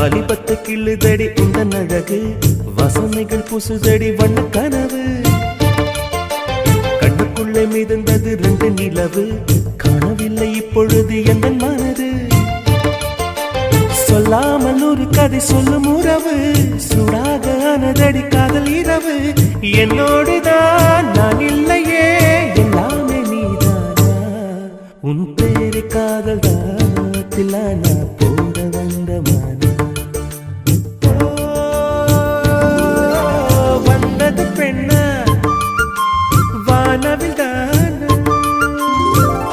வாலிபத்து கிள்ளுதடி உந்தன் அழகு வாசனைகள் பூசுதடி வண்ண கனவு கண்ணுக்குள்ளே மிதந்தது 2 நிலவு காணவில்லை இப்பொழுது என் மனது சொல்லாமல் ஒரு கதை சொல்லும் உறவு சூடாக ஆனதடி காதல் இரவு என்னோடுதான் நான் இல்லையே எல்லாமே நீதானா உன் பேரு காதல் தாத்திலானா போட வந்த மன வந்தது பெண்ண வானவில் தான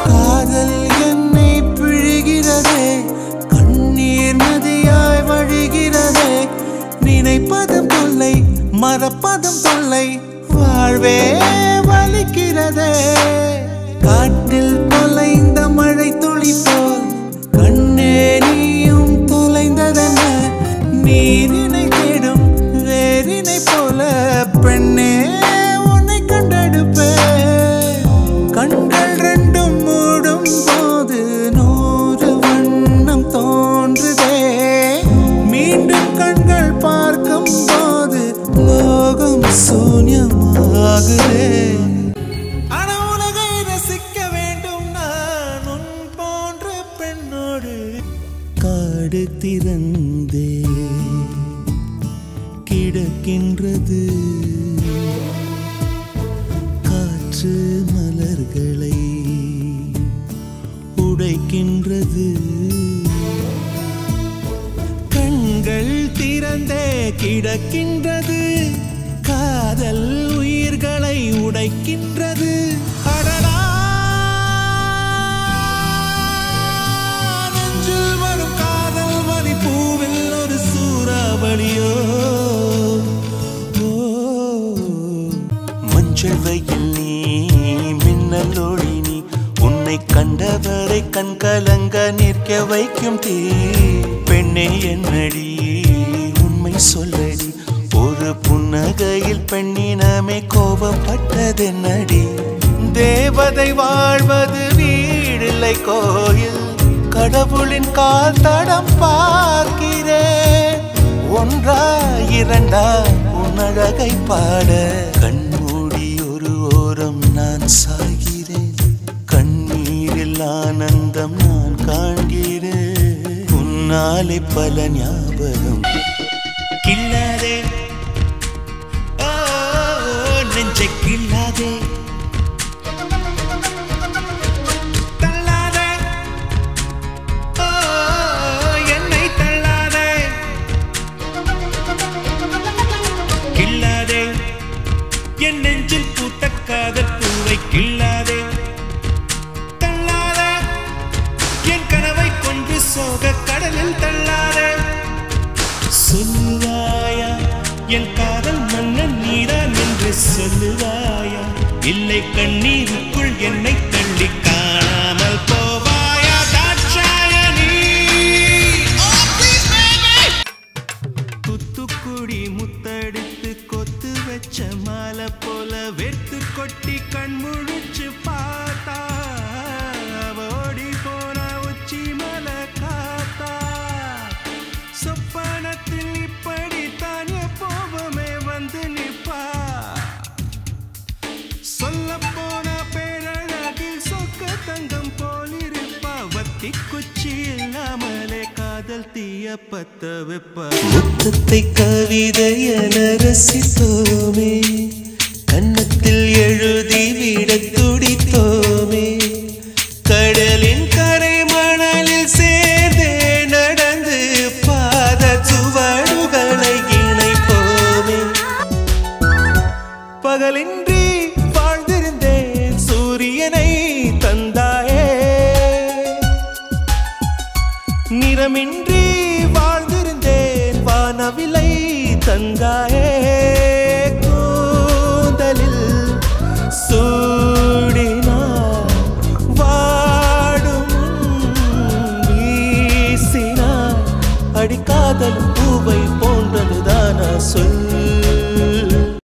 காதல் என்னை பிழிகிறதே கண்ணீர் நதியாய் வழிகிறதே நினைப்பதும் தொல்லை மறப்பதும் தொல்லை வாழ்வே வலிக்கிறதே காட்டில் தொலைந்த மழை துளி போல் கண்ணே நீயும் தொலைந்ததென்ன நீரினை தேடும் வேரினை போல பெண்ணே உன்னை கண்டெடுப்பே கண்கள் 2 மூடும் போது 100 வண்ணம் தோன்றுதே மீண்டும் கண்கள் பார்க்கும் போது லோகம் சூன்யமாகுதே ஆனா உலகை ரசிக்க வேண்டும் நான் உன் போன்ற பெண்ணோடு காடு திறந்தே கிடக்கின்றது காற்று மலர்களை உடைக்கின்றது கண்கள் திறந்தே கிடக்கின்றது காதல் உயிர்களை உடைக்கின்றது அடடா நெஞ்சில் வரும் காதல் வலி பூவில் ஒரு சூறாவளியோ மஞ்சள் வெயில் நீ மின்னல் ஒளி நீ உன்னை கண்டவரை கண் கலங்க நிற்க வைக்கும் தீ பெண்ணே என்னடி உண்மை சொல்லடி ஒரு புன்னகையில் பெண்ணினமே கோபப்பட்டதென்னடி தேவதை வாழ்வது வீடில்லை கோயில் கடவுளின் கால் தடம் பார்க்கிறேன் ஒன்றா இரண்டா உன் அழகை பாட கண்மூடி ஒரு ஓரம் நான் சாகிறேன் கண்ணீரில் ஆனந்தம் நான் காண்கிறேன் உன்னாலே பல ஞாபகம் கில்லாதே ஓ நெஞ்சை கில்லாதே தள்ளாதே ஓ என்னை தள்ளாதே கில்லாதே என் நெஞ்சில் பூத்த காதல் பூவை கில்லாதே தள்ளாதே என் கனவை கொன்று சோக கடலில் தள்ளாதே சொல்லுவாயா என் காதல் மன்னன் நீதான் என்று சொல்லுவாயா இல்லை கண்ணீருக்குள் என்னை தள்ளி காணாமல் போவாயா தாட்சாயணி துத்துக்குடி முத்தடித்து கொத்து வச்ச மாலை போல வெத்து கொட்டி கண் முழிச்சு பார்த்தா ஓடி போன உச்சி மலை காத்தா சொப்பனத்தில் இப்படி தானே போவமே வந்து நிப்பா சொல்ல போன பேரழகில் சொக்க தங்கம் போலிருப்பா வத்தி குச்சி இல்லாமலே காதல் தீய பத்த வைப்பா முத்தத்தை கவிதையென ரசித்தோமே கன்னத்தில் எழுதி விட துடித்தோமே கடலின் கரை மணலில் சேர்ந்தே நடந்து பாத சுவடுகளை இணைப்போமே பகலின்றி வாழ்ந்திருந்தேன் சூரியனை தந்தாயே நிறமின்றி வாழ்ந்திருந்தேன் வானவிலை தந்தாயே